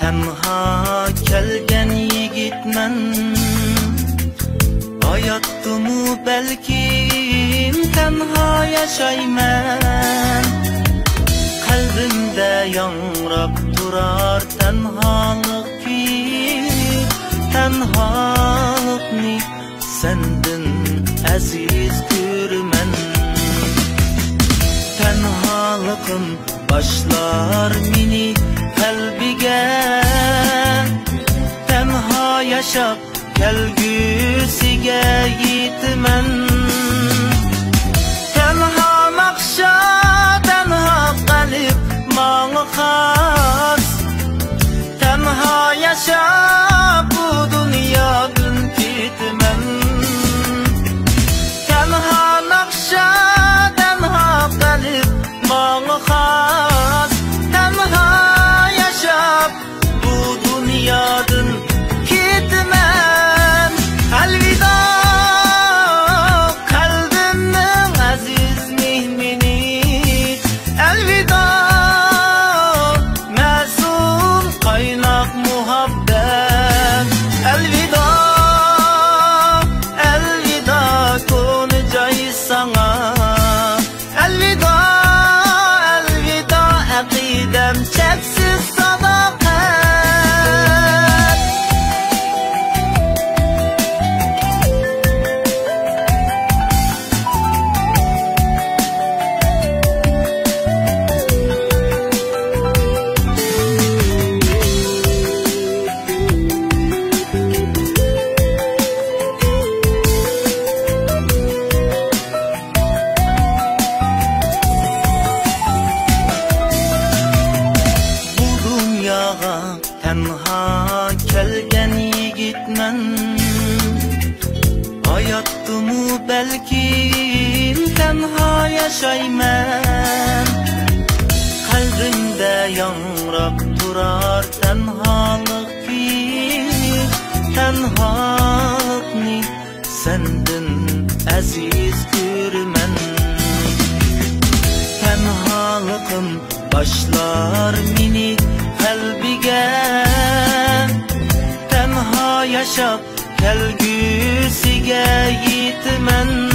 Tenha kelgen yigitmen, hayatımı belki tenha yaşayman. Kalbimde yangrap durar tenhalık ki, tenhalık ni senden aziz görmen. Tenhalıkım başlar mini kalbige, tenha yaşap kelgüsige yitmen. Tenha nakşa, tenha kalip malı khas, tenha yaşap bu dünyadan gitmen. Tenha nakşa, tenha kalip malı khas, tenha yaşap bu dünyadan gitmen. Elvida kalbimin aziz mihmini, elvida masum kaynak muhabbet, elvida, elvida konacağız sana, elvida, elvida akidem çeksiz sadakat. Tenha kelgen yigitmen, hayatımı belki tenha yaşayman. Kalbimde yangrap durar tenhalık ki, tenhalık ni senden aziz görmen. Tenhalıkım başlar mini kalbige, tenha yaşap kelgüsige yitmen.